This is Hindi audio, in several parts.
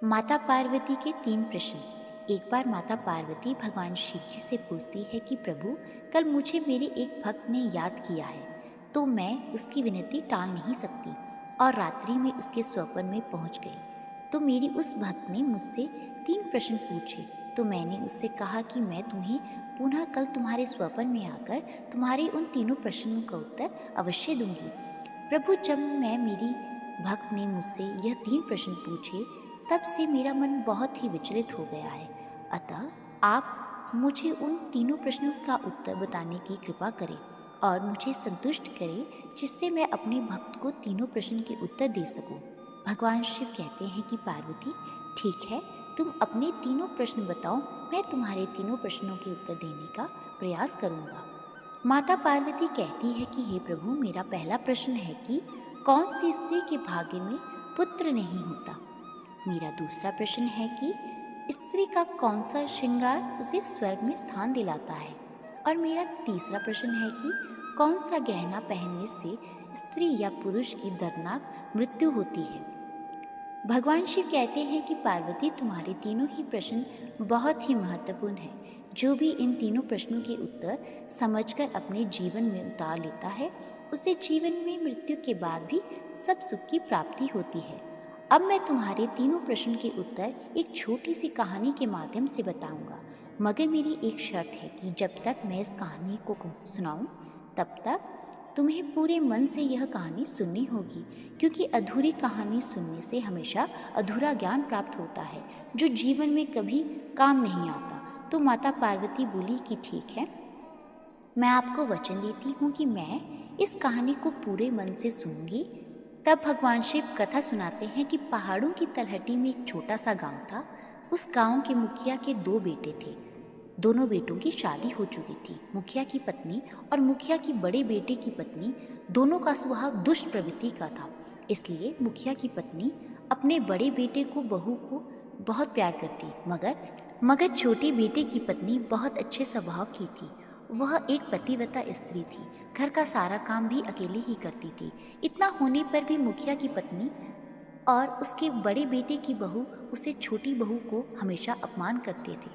माता पार्वती के 3 प्रश्न। एक बार माता पार्वती भगवान शिव जी से पूछती है कि प्रभु, कल मुझे मेरे एक भक्त ने याद किया है, तो मैं उसकी विनती टाल नहीं सकती और रात्रि में उसके स्वप्न में पहुंच गई। तो मेरी उस भक्त ने मुझसे 3 प्रश्न पूछे, तो मैंने उससे कहा कि मैं तुम्हें पुनः कल तुम्हारे स्वप्न में आकर तुम्हारे उन तीनों प्रश्नों का उत्तर अवश्य दूंगी। प्रभु, जब मेरी भक्त ने मुझसे यह 3 प्रश्न पूछे, तब से मेरा मन बहुत ही विचलित हो गया है। अतः आप मुझे उन तीनों प्रश्नों का उत्तर बताने की कृपा करें और मुझे संतुष्ट करें, जिससे मैं अपने भक्त को तीनों प्रश्न के उत्तर दे सकूं। भगवान शिव कहते हैं कि पार्वती, ठीक है, तुम अपने तीनों प्रश्न बताओ, मैं तुम्हारे तीनों प्रश्नों के उत्तर देने का प्रयास करूंगा। माता पार्वती कहती है कि हे प्रभु, मेरा पहला प्रश्न है कि कौन सी स्त्री के भाग्य में पुत्र नहीं होता। मेरा दूसरा प्रश्न है कि स्त्री का कौन सा श्रृंगार उसे स्वर्ग में स्थान दिलाता है। और मेरा तीसरा प्रश्न है कि कौन सा गहना पहनने से स्त्री या पुरुष की दर्दनाक मृत्यु होती है। भगवान शिव कहते हैं कि पार्वती, तुम्हारे तीनों ही प्रश्न बहुत ही महत्वपूर्ण हैं। जो भी इन तीनों प्रश्नों के उत्तर समझकर अपने जीवन में उतार लेता है, उसे जीवन में मृत्यु के बाद भी सब सुख की प्राप्ति होती है। अब मैं तुम्हारे तीनों प्रश्न के उत्तर एक छोटी सी कहानी के माध्यम से बताऊंगा, मगर मेरी एक शर्त है कि जब तक मैं इस कहानी को सुनाऊं, तब तक तुम्हें पूरे मन से यह कहानी सुननी होगी, क्योंकि अधूरी कहानी सुनने से हमेशा अधूरा ज्ञान प्राप्त होता है, जो जीवन में कभी काम नहीं आता। तो माता पार्वती बोली कि ठीक है, मैं आपको वचन देती हूँ कि मैं इस कहानी को पूरे मन से सुनूंगी। तब भगवान शिव कथा सुनाते हैं कि पहाड़ों की तलहटी में एक छोटा सा गांव था। उस गांव के मुखिया के 2 बेटे थे। दोनों बेटों की शादी हो चुकी थी। मुखिया की पत्नी और मुखिया की बड़े बेटे की पत्नी, दोनों का स्वभाव दुष्ट प्रवृत्ति का था। इसलिए मुखिया की पत्नी अपने बड़े बेटे को बहू को बहुत प्यार करती, मगर छोटे बेटे की पत्नी बहुत अच्छे स्वभाव की थी। वह एक पतिव्रता स्त्री थी, घर का सारा काम भी अकेले ही करती थी। इतना होने पर भी मुखिया की पत्नी और उसके बड़े बेटे की बहू उसे छोटी बहू को हमेशा अपमान करते थे।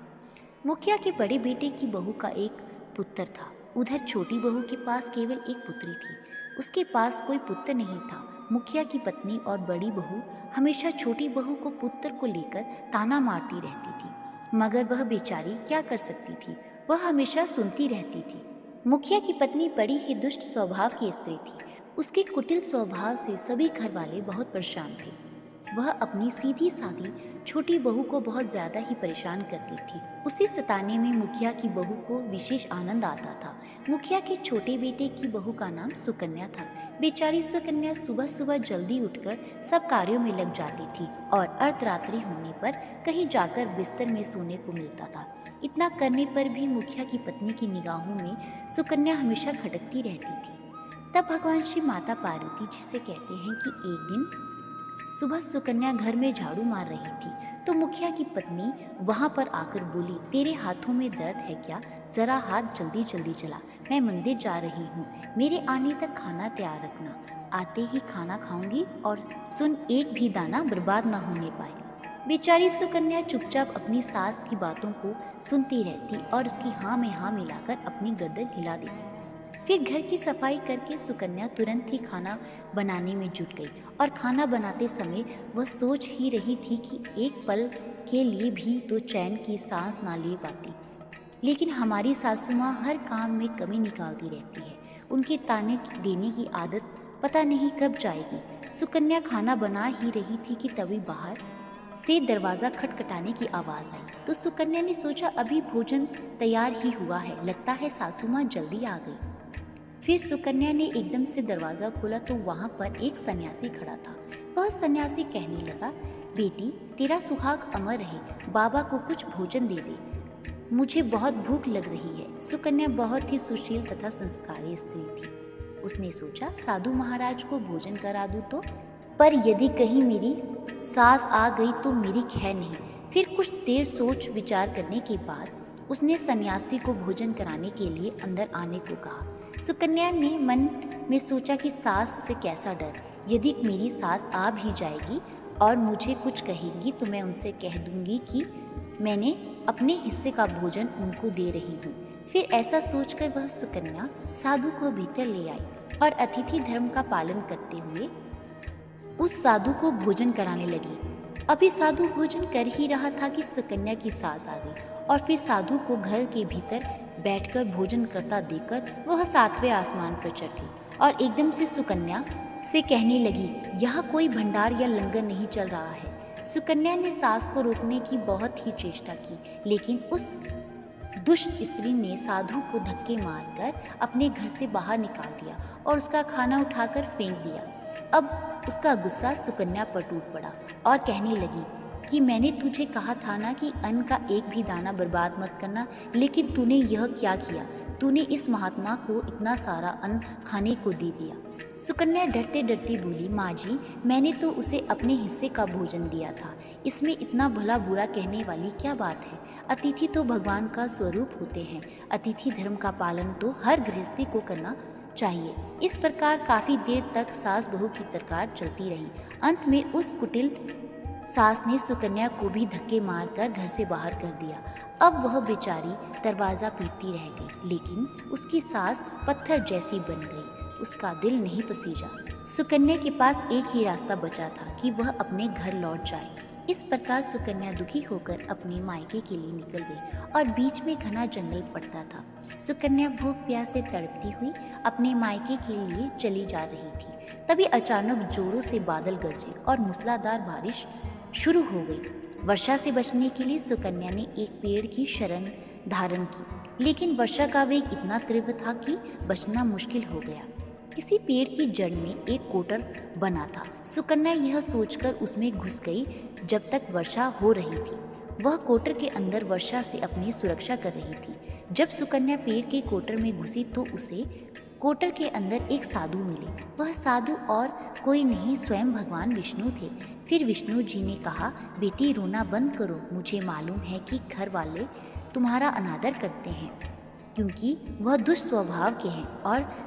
मुखिया के बड़े बेटे की बहू का एक पुत्र था, उधर छोटी बहू के पास केवल एक पुत्री थी। उसके पास कोई पुत्र नहीं था। मुखिया की पत्नी और बड़ी बहू हमेशा छोटी बहू को पुत्र को लेकर ताना मारती रहती थी, मगर वह बेचारी क्या कर सकती थी, वह हमेशा सुनती रहती थी। मुखिया की पत्नी बड़ी ही दुष्ट स्वभाव की स्त्री थी। उसके कुटिल स्वभाव से सभी घर वाले बहुत परेशान थे। वह अपनी सीधी सादी छोटी बहू को बहुत ज़्यादा ही परेशान करती थी। उसे सताने में मुखिया की बहू को विशेष आनंद आता था। मुखिया के छोटे बेटे की बहू का नाम सुकन्या था। बेचारी सुकन्या सुबह सुबह जल्दी उठकर सब कार्यों में लग जाती थी और अर्धरात्रि होने पर कहीं जाकर बिस्तर में सोने को मिलता था। इतना करने पर भी मुखिया की पत्नी की निगाहों में सुकन्या हमेशा खटकती रहती थी। तब भगवान शिव माता पार्वती जी से कहते हैं कि एक दिन सुबह सुकन्या घर में झाड़ू मार रही थी, तो मुखिया की पत्नी वहां पर आकर बोली, तेरे हाथों में दर्द है क्या? जरा हाथ जल्दी जल्दी चला, मैं मंदिर जा रही हूँ, मेरे आने तक खाना तैयार रखना। आते ही खाना खाऊंगी और सुन, एक भी दाना बर्बाद ना होने पाए। बेचारी सुकन्या चुपचाप अपनी सास की बातों को सुनती रहती और उसकी हाँ में हाँ मिलाकर अपनी गर्दन हिला देती। फिर घर की सफाई करके सुकन्या तुरंत ही खाना बनाने में जुट गई और खाना बनाते समय वह सोच ही रही थी कि एक पल के लिए भी तो चैन की सांस ना ले पाती। लेकिन हमारी सासू माँ हर काम में कमी निकालती रहती है। उनके ताने देने की आदत पता नहीं कब जाएगी। सुकन्या खाना बना ही रही थी कि तभी बाहर से दरवाज़ा खटखटाने की आवाज़ आई। तो सुकन्या ने सोचा, अभी भोजन तैयार ही हुआ है, लगता है सासू माँ जल्दी आ गई। फिर सुकन्या ने एकदम से दरवाज़ा खोला तो वहाँ पर एक सन्यासी खड़ा था। वह सन्यासी कहने लगा, बेटी, तेरा सुहाग अमर रहे, बाबा को कुछ भोजन दे दे, मुझे बहुत भूख लग रही है। सुकन्या बहुत ही सुशील तथा संस्कारी स्त्री थी। उसने सोचा, साधु महाराज को भोजन करा दूँ तो, पर यदि कहीं मेरी सास आ गई तो मेरी खैर नहीं। फिर कुछ देर सोच विचार करने के बाद उसने सन्यासी को भोजन कराने के लिए अंदर आने को कहा। सुकन्या ने मन में सोचा कि सास से कैसा डर, यदि मेरी सास आ भी जाएगी और मुझे कुछ कहेंगी तो मैं उनसे कह दूंगी कि मैंने अपने हिस्से का भोजन उनको दे रही हूँ। फिर ऐसा सोचकर वह सुकन्या साधु को भीतर ले आई और अतिथि धर्म का पालन करते हुए उस साधु को भोजन कराने लगी। अभी साधु भोजन कर ही रहा था कि सुकन्या की सास आ गई और फिर साधु को घर के भीतर बैठकर भोजन करता देखकर वह 7वें आसमान पर चढ़ गई और एकदम से सुकन्या से कहने लगी, यहाँ कोई भंडार या लंगर नहीं चल रहा है। सुकन्या ने सास को रोकने की बहुत ही चेष्टा की, लेकिन उस दुष्ट स्त्री ने साधु को धक्के मारकर अपने घर से बाहर निकाल दिया और उसका खाना उठाकर फेंक दिया। अब उसका गुस्सा सुकन्या पर टूट पड़ा और कहने लगी कि मैंने तुझे कहा था ना कि अन्न का एक भी दाना बर्बाद मत करना, लेकिन तूने यह क्या किया? तूने इस महात्मा को इतना सारा अन्न खाने को दे दिया। सुकन्या डरते डरते बोली, माँ जी, मैंने तो उसे अपने हिस्से का भोजन दिया था, इसमें इतना भला बुरा कहने वाली क्या बात है? अतिथि तो भगवान का स्वरूप होते हैं। अतिथि धर्म का पालन तो हर गृहस्थी को करना चाहिए। इस प्रकार काफी देर तक सास बहू की तकरार चलती रही। अंत में उस कुटिल सास ने सुकन्या को भी धक्के मारकर घर से बाहर कर दिया। अब वह बेचारी दरवाजा पीटती रह गई, लेकिन उसकी सास पत्थर जैसी बन गई। उसका दिल नहीं पसीजा। सुकन्या के पास एक ही रास्ता बचा था कि वह अपने घर लौट जाए। इस प्रकार सुकन्या दुखी होकर अपने मायके के लिए निकल गई और बीच में घना जंगल पड़ता था। सुकन्या भूख प्यास से तड़पती हुई अपने मायके के लिए चली जा रही थी। तभी अचानक जोरों से बादल गरजे और मूसलाधार बारिश शुरू हो गई। वर्षा से बचने के लिए सुकन्या ने एक पेड़ की शरण धारण की, लेकिन वर्षा का वेग इतना तीव्र था कि बचना मुश्किल हो गया। किसी पेड़ की जड़ में एक कोटर बना था। सुकन्या यह सोचकर उसमें घुस गई। जब तक वर्षा हो रही थी, वह कोटर के अंदर वर्षा से अपनी सुरक्षा कर रही थी। जब सुकन्या पेड़ के कोटर में घुसी तो उसे कोटर के अंदर एक साधु मिले। वह साधु और कोई नहीं, स्वयं भगवान विष्णु थे। फिर विष्णु जी ने कहा, बेटी रोना बंद करो। मुझे मालूम है कि घर वाले तुम्हारा अनादर करते हैं, क्योंकि वह दुष्ट स्वभाव के हैं, और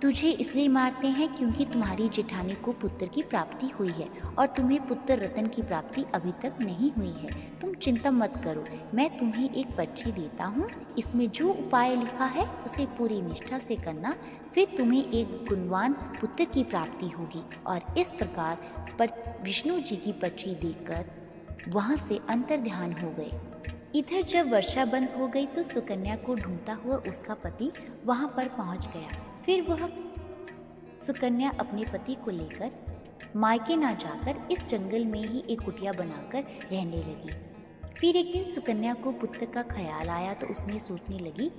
तुझे इसलिए मारते हैं क्योंकि तुम्हारी जेठानी को पुत्र की प्राप्ति हुई है और तुम्हें पुत्र रत्न की प्राप्ति अभी तक नहीं हुई है। तुम चिंता मत करो, मैं तुम्हें एक पर्ची देता हूँ। इसमें जो उपाय लिखा है उसे पूरी निष्ठा से करना, फिर तुम्हें एक गुणवान पुत्र की प्राप्ति होगी। और इस प्रकार पर विष्णु जी की पर्ची देखकर वहाँ से अंतर्ध्यान हो गए। इधर जब वर्षा बंद हो गई तो सुकन्या को ढूंढता हुआ उसका पति वहाँ पर पहुँच गया। फिर वह सुकन्या अपने पति को लेकर मायके ना जाकर इस जंगल में ही एक कुटिया बनाकर रहने लगी। फिर एक दिन सुकन्या को पुत्र का ख्याल आया तो उसने सोचने लगी,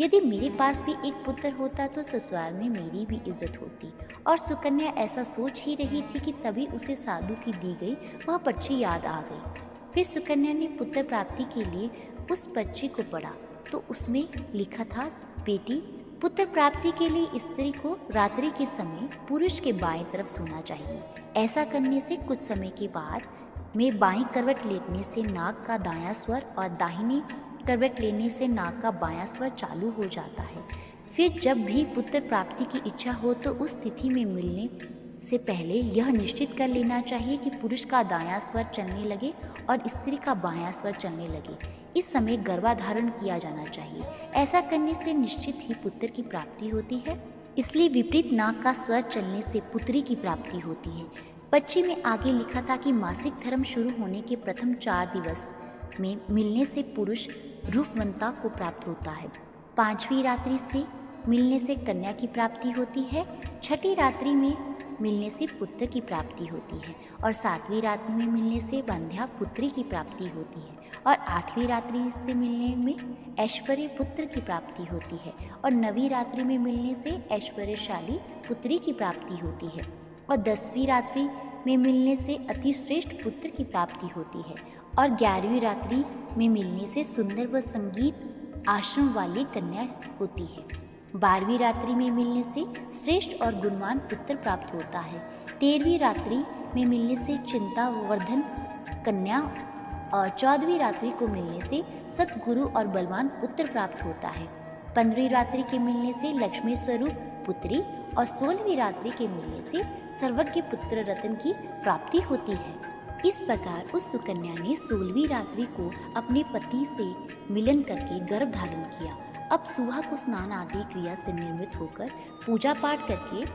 यदि मेरे पास भी एक पुत्र होता तो ससुराल में मेरी भी इज्जत होती। और सुकन्या ऐसा सोच ही रही थी कि तभी उसे साधु की दी गई वह पर्ची याद आ गई। फिर सुकन्या ने पुत्र प्राप्ति के लिए उस पर्ची को पढ़ा तो उसमें लिखा था, बेटी, पुत्र प्राप्ति के लिए स्त्री को रात्रि के समय पुरुष के बाएं तरफ सोना चाहिए। ऐसा करने से कुछ समय के बाद में बाईं करवट लेटने से नाक का दायां स्वर और दाहिनी करवट लेने से नाक का बायां स्वर चालू हो जाता है। फिर जब भी पुत्र प्राप्ति की इच्छा हो तो उस तिथि में मिलने से पहले यह निश्चित कर लेना चाहिए कि पुरुष का दायां स्वर चलने लगे और स्त्री का बायां स्वर चलने लगे। इस समय गर्भाधारण किया जाना चाहिए। ऐसा करने से निश्चित ही पुत्र की प्राप्ति होती है। इसलिए विपरीत नाक का स्वर चलने से पुत्री की प्राप्ति होती है। पर्ची में आगे लिखा था कि मासिक धर्म शुरू होने के प्रथम 4 दिवस में मिलने से पुरुष रूपवंता को प्राप्त होता है। 5वीं रात्रि से मिलने से कन्या की प्राप्ति होती है। 6ठी रात्रि में मिलने से पुत्र की प्राप्ति होती है और 7वीं रात्रि में मिलने से वंध्या पुत्री की प्राप्ति होती है और 8वीं रात्रि से मिलने में ऐश्वर्य पुत्र की प्राप्ति होती है और 9वीं रात्रि में मिलने से ऐश्वर्यशाली पुत्री की प्राप्ति होती है और 10वीं रात्रि में मिलने से अति श्रेष्ठ पुत्र की प्राप्ति होती है और 11वीं रात्रि में मिलने से सुंदर व संगीत आश्रम वाली कन्या होती है। 12वीं रात्रि में मिलने से श्रेष्ठ और गुणवान पुत्र प्राप्त होता है। 13वीं रात्रि में मिलने से चिंतावर्धन कन्या और 14वीं रात्रि को मिलने से सतगुरु और बलवान पुत्र प्राप्त होता है। 15वीं रात्रि के मिलने से लक्ष्मी स्वरूप पुत्री और 16वीं रात्रि के मिलने से सर्वज्ञ पुत्र रत्न की प्राप्ति होती है। इस प्रकार उस सुकन्या ने 16वीं रात्रि को अपने पति से मिलन करके गर्भ धारण किया। अब सुहा को स्नान आदि क्रिया से निर्मित होकर पूजा पाठ करके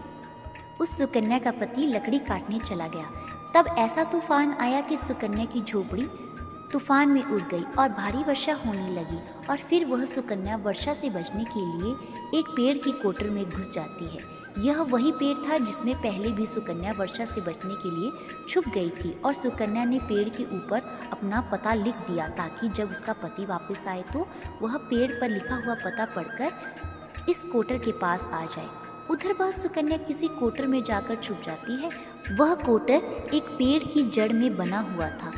उस सुकन्या का पति लकड़ी काटने चला गया। तब ऐसा तूफान आया कि सुकन्या की झोपड़ी तूफान में उड़ गई और भारी वर्षा होने लगी। और फिर वह सुकन्या वर्षा से बचने के लिए एक पेड़ की कोटर में घुस जाती है। यह वही पेड़ था जिसमें पहले भी सुकन्या वर्षा से बचने के लिए छुप गई थी। और सुकन्या ने पेड़ के ऊपर अपना पता लिख दिया ताकि जब उसका पति वापस आए तो वह पेड़ पर लिखा हुआ पता पढ़कर इस कोटर के पास आ जाए। उधर वह सुकन्या किसी कोटर में जाकर छुप जाती है। वह कोटर एक पेड़ की जड़ में बना हुआ था।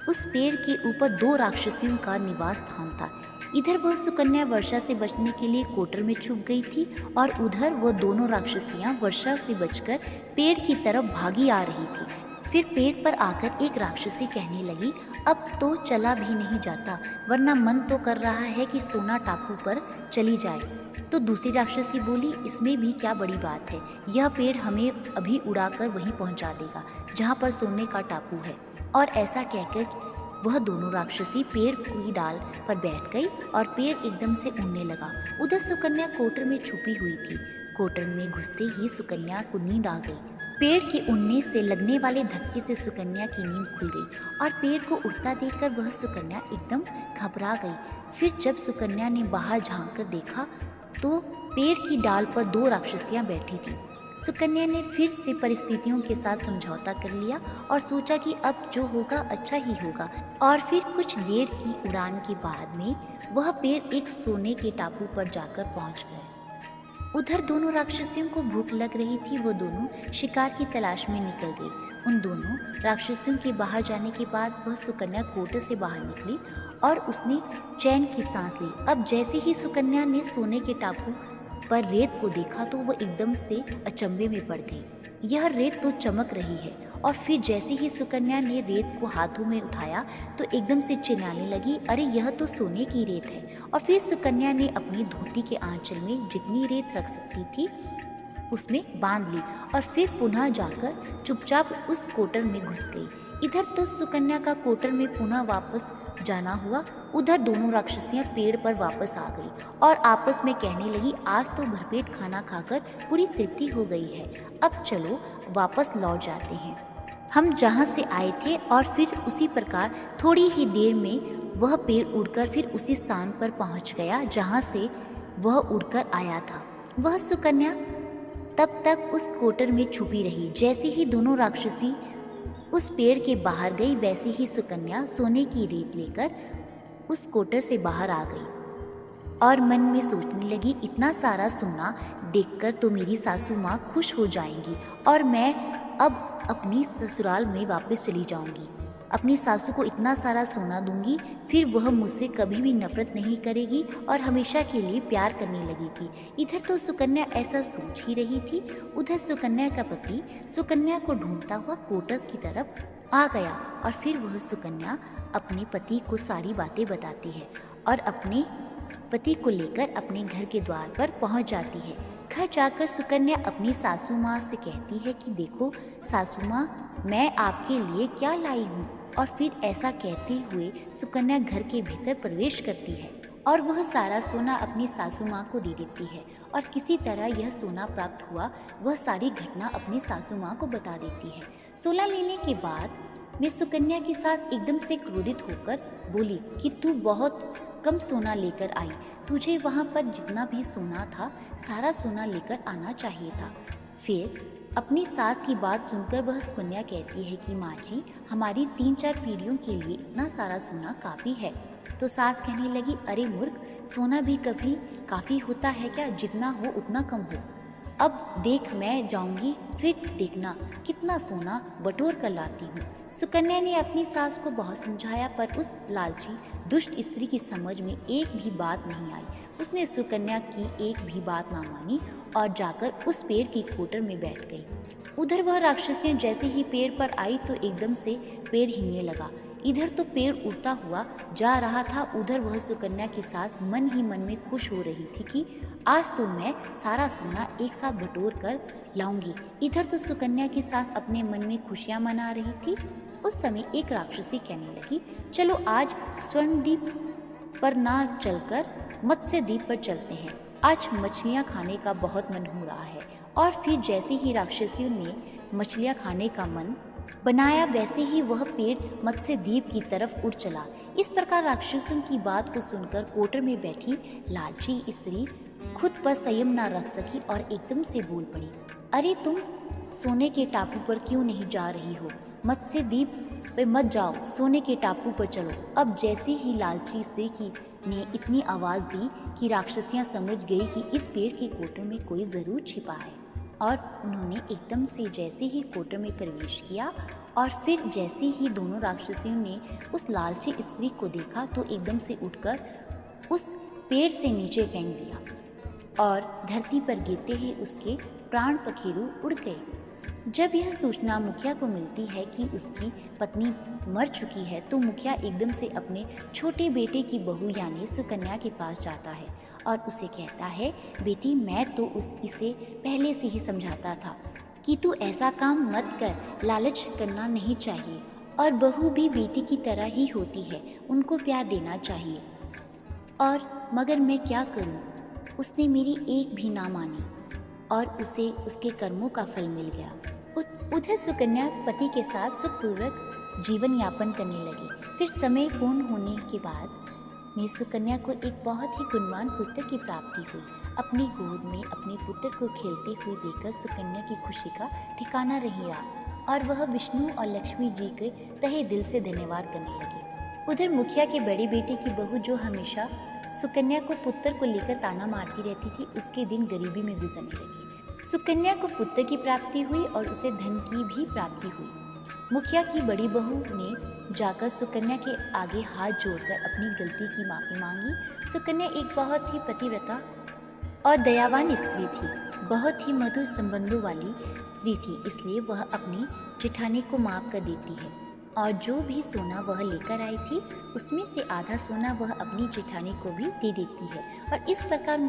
उस पेड़ के ऊपर 2 राक्षसियों का निवास स्थान था। इधर वह सुकन्या वर्षा से बचने के लिए कोटर में छुप गई थी और उधर वह दोनों राक्षसियां वर्षा से बचकर पेड़ की तरफ भागी आ रही थी। फिर पेड़ पर आकर एक राक्षसी कहने लगी, अब तो चला भी नहीं जाता, वरना मन तो कर रहा है कि सोना टापू पर चली जाए। तो दूसरी राक्षसी बोली, इसमें भी क्या बड़ी बात है, यह पेड़ हमें अभी उड़ाकर वहीं पहुंचा देगा जहाँ पर सोने का टापू है। और ऐसा कहकर वह दोनों राक्षसी पेड़ की डाल पर बैठ गई और पेड़ एकदम से उड़ने लगा। उधर सुकन्या कोटर में छुपी हुई थी। कोटर में घुसते ही सुकन्या को नींद आ गई। पेड़ के उड़ने से लगने वाले धक्के से सुकन्या की नींद खुल गई और पेड़ को उड़ता देखकर वह सुकन्या एकदम घबरा गई। फिर जब सुकन्या ने बाहर झांक कर देखा तो पेड़ की डाल पर 2 राक्षसियां बैठी थी। सुकन्या ने फिर से परिस्थितियों के साथ समझौता कर लिया और सोचा कि अब जो होगा अच्छा ही होगा। और फिर कुछ देर की उड़ान के बाद में वह पेड़ एक सोने के टापू पर जाकर पहुंच गए। उधर दोनों राक्षसियों को भूख लग रही थी। वो दोनों शिकार की तलाश में निकल गई। उन दोनों राक्षसियों के बाहर जाने के बाद वह सुकन्या कोटर से बाहर निकली और उसने चैन की सांस ली। अब जैसे ही सुकन्या ने सोने के टापू पर रेत को देखा तो वह एकदम से अचंभे में पड़ गई। यह रेत तो चमक रही है। और फिर जैसे ही सुकन्या ने रेत को हाथों में उठाया तो एकदम से चिल्लाने लगी, अरे यह तो सोने की रेत है। और फिर सुकन्या ने अपनी धोती के आंचल में जितनी रेत रख सकती थी उसमें बांध ली और फिर पुनः जाकर चुपचाप उस कोटर में घुस गई। इधर तो सुकन्या का कोटर में पुनः वापस जाना हुआ। उधर दोनों राक्षसियां पेड़ पर वापस आ गई और आपस में कहने लगी, आज तो भरपेट खाना खाकर पूरी तृप्ति हो गई है, अब चलो वापस लौट जाते हैं हम जहाँ से आए थे। और फिर उसी प्रकार थोड़ी ही देर में वह पेड़ उड़कर फिर उसी स्थान पर पहुँच गया जहाँ से वह उड़कर आया था। वह सुकन्या तब तक उस कोटर में छुपी रही। जैसे ही दोनों राक्षसी उस पेड़ के बाहर गई वैसे ही सुकन्या सोने की रेत लेकर उस कोटर से बाहर आ गई और मन में सोचने लगी, इतना सारा सोना देखकर तो मेरी सासू माँ खुश हो जाएंगी और मैं अब अपनी ससुराल में वापस चली जाऊंगी। अपनी सासू को इतना सारा सोना दूंगी, फिर वह मुझसे कभी भी नफरत नहीं करेगी और हमेशा के लिए प्यार करने लगेगी। इधर तो सुकन्या ऐसा सोच ही रही थी। उधर सुकन्या का पति सुकन्या को ढूंढता हुआ कोटर की तरफ आ गया और फिर वह सुकन्या अपने पति को सारी बातें बताती है और अपने पति को लेकर अपने घर के द्वार पर पहुंच जाती है। घर जाकर सुकन्या अपनी सासू माँ से कहती है कि देखो सासू माँ, मैं आपके लिए क्या लाई हूँ। और फिर ऐसा कहते हुए सुकन्या घर के भीतर प्रवेश करती है और वह सारा सोना अपनी सासू माँ को दे देती है और किसी तरह यह सोना प्राप्त हुआ वह सारी घटना अपनी सासू माँ को बता देती है। सोना लेने के बाद में सुकन्या की सास एकदम से क्रोधित होकर बोली कि तू बहुत कम सोना लेकर आई, तुझे वहाँ पर जितना भी सोना था सारा सोना लेकर आना चाहिए था। फिर अपनी सास की बात सुनकर वह सुकन्या कहती है कि माँ जी, हमारी 3-4 पीढ़ियों के लिए इतना सारा सोना काफ़ी है। तो सास कहने लगी, अरे मूर्ख, सोना भी कभी काफ़ी होता है क्या, जितना हो उतना कम हो। अब देख मैं जाऊंगी, फिर देखना कितना सोना बटोर कर लाती हूँ। सुकन्या ने अपनी सास को बहुत समझाया पर उस लालची दुष्ट स्त्री की समझ में एक भी बात नहीं आई। उसने सुकन्या की एक भी बात ना मानी और जाकर उस पेड़ की कोटर में बैठ गई। उधर वह राक्षसियां जैसे ही पेड़ पर आई तो एकदम से पेड़ हिलने लगा। इधर तो पेड़ उड़ता हुआ जा रहा था, उधर वह सुकन्या की सास मन ही मन में खुश हो रही थी कि आज तो मैं सारा सोना एक साथ बटोर कर लाऊंगी। इधर तो सुकन्या की सास अपने मन में खुशियां मना रही थी उस समय एक राक्षसी कहने लगी, चलो आज स्वर्णद्वीप पर ना चलकर मत्स्य द्वीप पर चलते हैं। आज मछलियाँ खाने का बहुत मन हो रहा है। और फिर जैसे ही राक्षसियों ने मछलियाँ खाने का मन बनाया, वैसे ही वह पेड़ मत्स्य द्वीप की तरफ उड़ चला। इस प्रकार राक्षसों की बात को सुनकर कोटर में बैठी लालची स्त्री खुद पर संयम न रख सकी और एकदम से बोल पड़ी, अरे तुम सोने के टापू पर क्यों नहीं जा रही हो? मत्स्य द्वीप पे मत जाओ, सोने के टापू पर चलो। अब जैसे ही लालची स्त्री की ने इतनी आवाज़ दी कि राक्षसियाँ समझ गई कि इस पेड़ के कोटर में कोई ज़रूर छिपा है। और उन्होंने एकदम से जैसे ही कोटर में प्रवेश किया और फिर जैसे ही दोनों राक्षसियों ने उस लालची स्त्री को देखा तो एकदम से उठकर उस पेड़ से नीचे फेंक दिया और धरती पर गिरते ही उसके प्राण पखेरु उड़ गए। जब यह सूचना मुखिया को मिलती है कि उसकी पत्नी मर चुकी है तो मुखिया एकदम से अपने छोटे बेटे की बहू यानी सुकन्या के पास जाता है और उसे कहता है, बेटी मैं तो इसे पहले से ही समझाता था कि तू ऐसा काम मत कर, लालच करना नहीं चाहिए और बहू भी बेटी की तरह ही होती है, उनको प्यार देना चाहिए। और मगर मैं क्या करूं? उसने मेरी एक भी ना मानी और उसे उसके कर्मों का फल मिल गया। उधर सुकन्या पति के साथ सुखपूर्वक जीवन यापन करने लगी। फिर समय पूर्ण होने के बाद में सुकन्या को एक बहुत ही गुणवान पुत्र की प्राप्ति हुई। अपनी गोद में अपने पुत्र को खेलते हुए देखकर सुकन्या की खुशी का ठिकाना नहीं रहा और वह विष्णु और लक्ष्मी जी के तहे दिल से धन्यवाद करने लगी। उधर मुखिया के बड़े बेटे की बहू जो हमेशा सुकन्या को पुत्र को लेकर ताना मारती रहती थी, उसके दिन गरीबी में गुजरने लगे। सुकन्या को पुत्र की प्राप्ति हुई और उसे धन की भी प्राप्ति हुई। मुखिया की बड़ी बहू ने जाकर सुकन्या के आगे हाथ जोड़कर अपनी गलती की माफ़ी मांगी। सुकन्या एक बहुत ही पतिव्रता और दयावान स्त्री थी, बहुत ही मधुर संबंधों वाली स्त्री थी, इसलिए वह अपनी जेठानी को माफ़ कर देती है और जो भी सोना वह लेकर आई थी उसमें से आधा सोना वह अपनी जेठानी को भी दे देती है। और इस प्रकार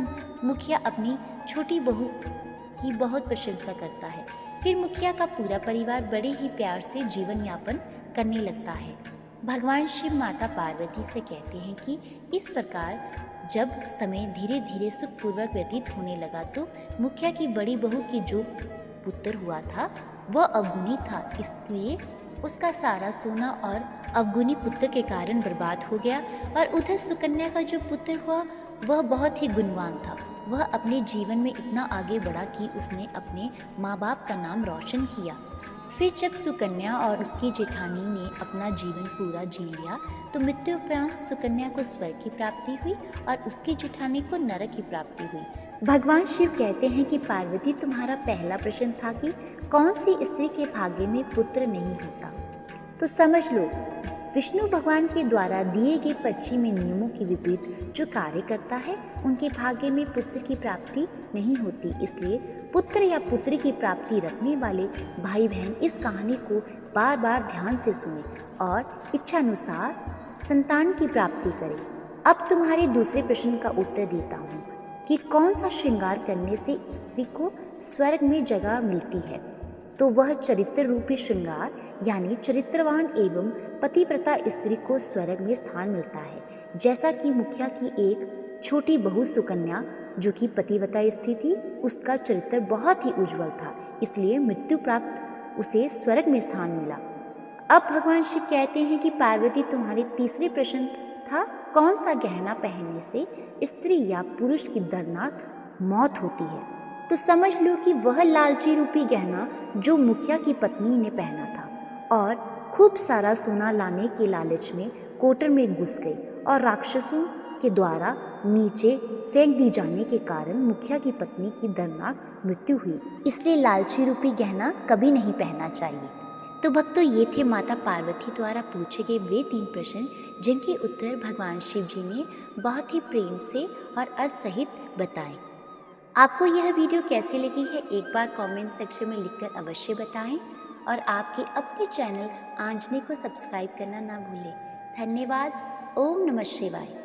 मुखिया अपनी छोटी बहू की बहुत प्रशंसा करता है। फिर मुखिया का पूरा परिवार बड़े ही प्यार से जीवन यापन करने लगता है। भगवान शिव माता पार्वती से कहते हैं कि इस प्रकार जब समय धीरे धीरे सुखपूर्वक व्यतीत होने लगा तो मुखिया की बड़ी बहू की जो पुत्र हुआ था वह अवगुणी था, इसलिए उसका सारा सोना और अवगुणी पुत्र के कारण बर्बाद हो गया। और उधर सुकन्या का जो पुत्र हुआ वह बहुत ही गुणवान था। वह अपने जीवन में इतना आगे बढ़ा कि उसने अपने माँ बाप का नाम रोशन किया। फिर जब सुकन्या और उसकी जेठानी ने अपना जीवन पूरा जी लिया तो मृत्यु उपरांत सुकन्या को स्वर्ग की प्राप्ति हुई और उसकी जेठानी को नरक की प्राप्ति हुई। भगवान शिव कहते हैं कि पार्वती, तुम्हारा पहला प्रश्न था कि कौन सी स्त्री के भाग्य में पुत्र नहीं होता, तो समझ लो विष्णु भगवान के द्वारा दिए गए पर्ची में नियमों के विपरीत जो कार्य करता है उनके भाग्य में पुत्र की प्राप्ति नहीं होती। इसलिए पुत्र या पुत्री की प्राप्ति रखने वाले भाई बहन इस कहानी को बार बार ध्यान से सुने और इच्छानुसार संतान की प्राप्ति करें। अब तुम्हारे दूसरे प्रश्न का उत्तर देता हूँ कि कौन सा श्रृंगार करने से स्त्री को स्वर्ग में जगह मिलती है। तो वह चरित्र रूपी श्रृंगार यानी चरित्रवान एवं पतिव्रता स्त्री को स्वर्ग में स्थान मिलता है। जैसा कि मुखिया की एक छोटी बहू सुकन्या जो कि पतिव्रता स्त्री थी, उसका चरित्र बहुत ही उज्जवल था, इसलिए मृत्यु प्राप्त उसे स्वर्ग में स्थान मिला। अब भगवान शिव कहते हैं कि पार्वती, तुम्हारे तीसरे प्रश्न था कौन सा गहना पहनने से स्त्री या पुरुष की दर्दनाक मौत होती है। तो समझ लो कि वह लालची रूपी गहना जो मुखिया की पत्नी ने पहना था और खूब सारा सोना लाने के लालच में कोटर में घुस गई और राक्षसों के द्वारा नीचे फेंक दी जाने के कारण मुखिया की पत्नी की दर्दनाक मृत्यु हुई। इसलिए लालची रूपी गहना कभी नहीं पहनना चाहिए। तो भक्तों, ये थे माता पार्वती द्वारा पूछे गए वे 3 प्रश्न जिनके उत्तर भगवान शिव जी ने बहुत ही प्रेम से और अर्थ सहित बताए। आपको यह वीडियो कैसी लगी है एक बार कमेंट सेक्शन में लिखकर अवश्य बताएं और आपके अपने चैनल आंजनी को सब्सक्राइब करना ना भूलें। धन्यवाद। ओम नमः शिवाय।